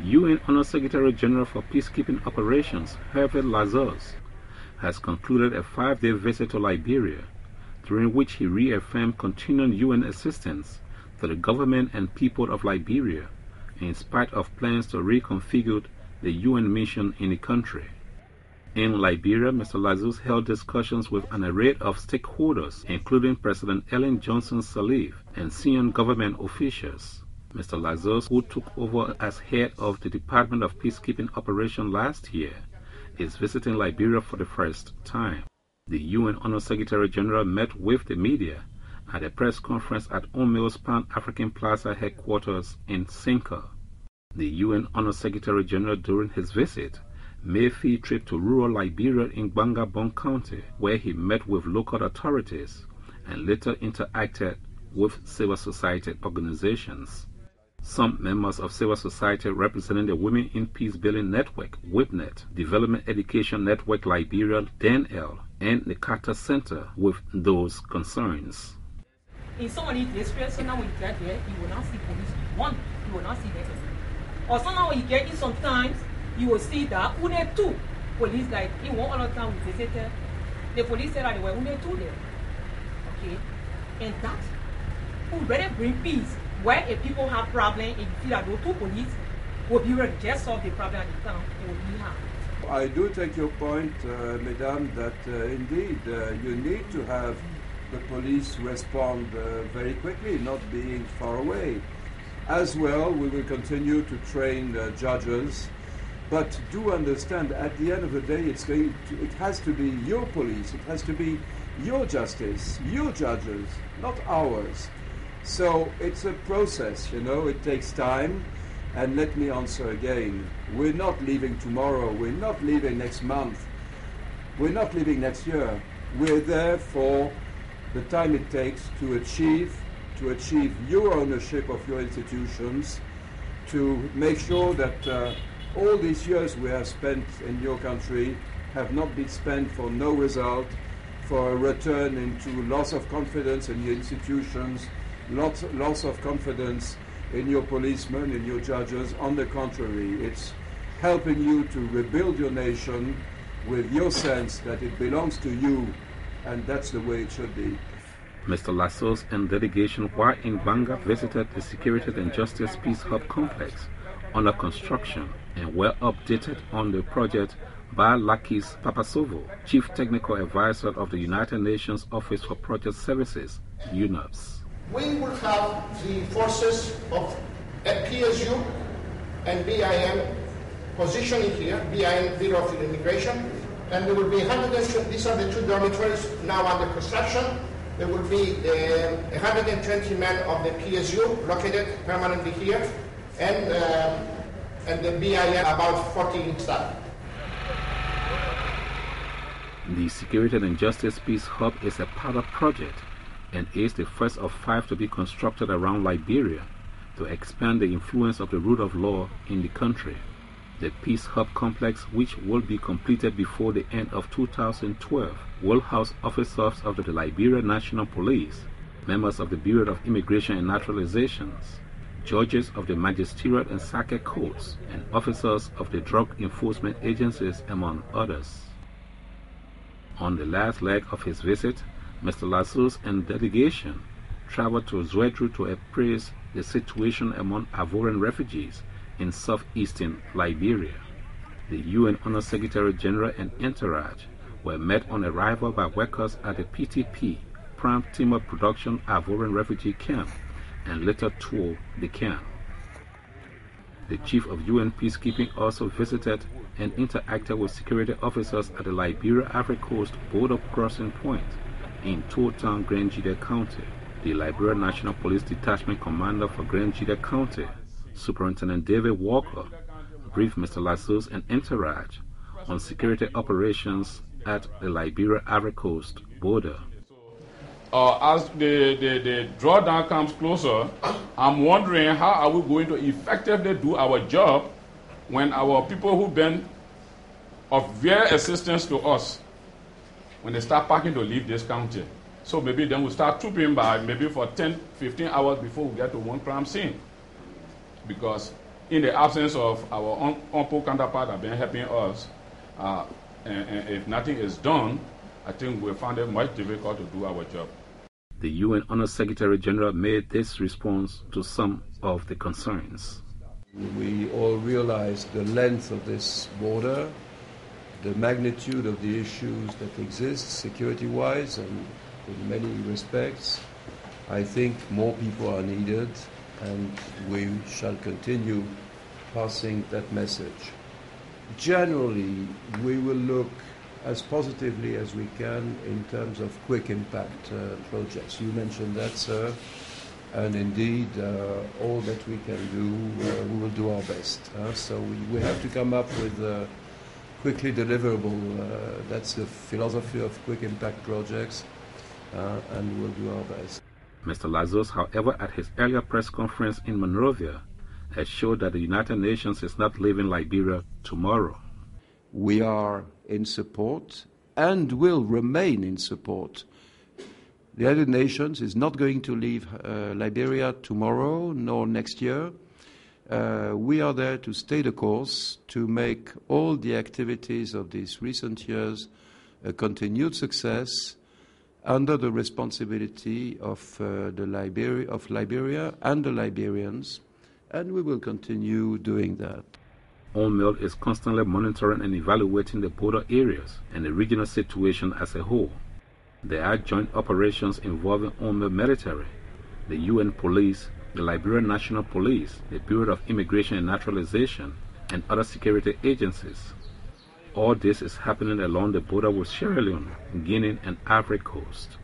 UN Under-Secretary General for Peacekeeping Operations, Hervé Ladsous, has concluded a 5-day visit to Liberia, during which he reaffirmed continuing UN assistance to the government and people of Liberia, in spite of plans to reconfigure the UN mission in the country. In Liberia, Mr. Ladisous held discussions with an array of stakeholders, including President Ellen Johnson Sirleaf and senior government officials. Mr. Ladisous, who took over as head of the Department of Peacekeeping Operation last year, is visiting Liberia for the first time. The UN Under-Secretary General met with the media at a press conference at UNMIL's Pan-African Plaza headquarters in Sinka. The UN Under-Secretary General, during his visit, made a field trip to rural Liberia in Bangabong County, where he met with local authorities and later interacted with civil society organizations. Some members of civil society representing the Women in Peace Building Network, WIPNET, Development Education Network Liberia, DENL, and the Carter Center with those concerns. In some of these districts, so now when you get there, you will not see police. One, you will not see them. Or somehow when you get in sometimes, you will see that only 2 police, like in one other time we visited, the police said that there were only 2 there. Okay? And that will really bring peace. Where if people have problems, if you feel that those 2 police will be ready to just solve the problem at the town, it will be hard. I do take your point, Mesdames, that indeed you need to have the police respond very quickly, not being far away. As well, we will continue to train judges, but do understand at the end of the day it has to be your police, it has to be your justice, your judges, not ours. So it's a process, you know, it takes time. And let me answer again, we're not leaving tomorrow, we're not leaving next month, we're not leaving next year. We're there for the time it takes to achieve your ownership of your institutions, to make sure that all these years we have spent in your country have not been spent for no result, for a return into loss of confidence in your institutions, loss of confidence in your policemen, in your judges. On the contrary, it's helping you to rebuild your nation with your sense that it belongs to you, and that's the way it should be. Mr. Ladisous and delegation, while in Banga, visited the Security and Justice Peace Hub complex under construction and were updated on the project by Lakis Papasovo, Chief Technical Advisor of the United Nations Office for Project Services, UNOPS. We will have the forces of PSU and BIM positioning here, BIM Bureau of Immigration, and there will be 120, these are the 2 dormitories now under construction. There will be 120 men of the PSU located permanently here, and the BIM about 14 staff. The Security and Justice Peace Hub is a pilot project and is the first of 5 to be constructed around Liberia to expand the influence of the rule of law in the country. The Peace Hub complex, which will be completed before the end of 2012, will house officers of the Liberia National Police, members of the Bureau of Immigration and Naturalizations, judges of the Magisterial and Circuit Courts, and officers of the drug enforcement agencies, among others. On the last leg of his visit, Mr. Ladisous and delegation traveled to Zwedru to appraise the situation among Ivorian refugees in southeastern Liberia. The UN Under-Secretary General and entourage were met on arrival by workers at the PTP, Prime Timber Production Ivorian Refugee Camp, and later toured the camp. The Chief of UN Peacekeeping also visited and interacted with security officers at the Liberia Ivory Coast border crossing point in Town, Grangeda County. The Liberia National Police Detachment Commander for Grangeda County, Superintendent David Walker, briefed Mr. Ladisous and entourage on security operations at the Liberia Ivory Coast border. As the drawdown comes closer, I'm wondering how are we going to effectively do our job when our people who've been of very assistance to us, when they start packing to leave this county. So maybe then we'll start trooping by maybe for 10, 15 hours before we get to one crime scene. Because in the absence of our UNPO counterpart that have been helping us, and if nothing is done, I think we find it much difficult to do our job. The UN Honor Secretary General made this response to some of the concerns. We all realize the length of this border, the magnitude of the issues that exist security-wise and in many respects. I think more people are needed, and we shall continue passing that message. Generally, we will look as positively as we can in terms of quick impact projects. You mentioned that, sir, and indeed all that we can do, we will do our best. So we have to come up with quickly deliverable, that's the philosophy of quick impact projects, and we'll do our best. Mr. Ladisous, however, at his earlier press conference in Monrovia, has showed that the United Nations is not leaving Liberia tomorrow. We are in support and will remain in support. The United Nations is not going to leave Liberia tomorrow nor next year. We are there to stay the course, to make all the activities of these recent years a continued success under the responsibility of Liberia and the Liberians, and we will continue doing that. UNMIL is constantly monitoring and evaluating the border areas and the regional situation as a whole. There are joint operations involving UNMIL military, the UN police, the Liberian National Police, the Bureau of Immigration and Naturalization, and other security agencies. All this is happening along the border with Sierra Leone, Guinea, and Ivory Coast.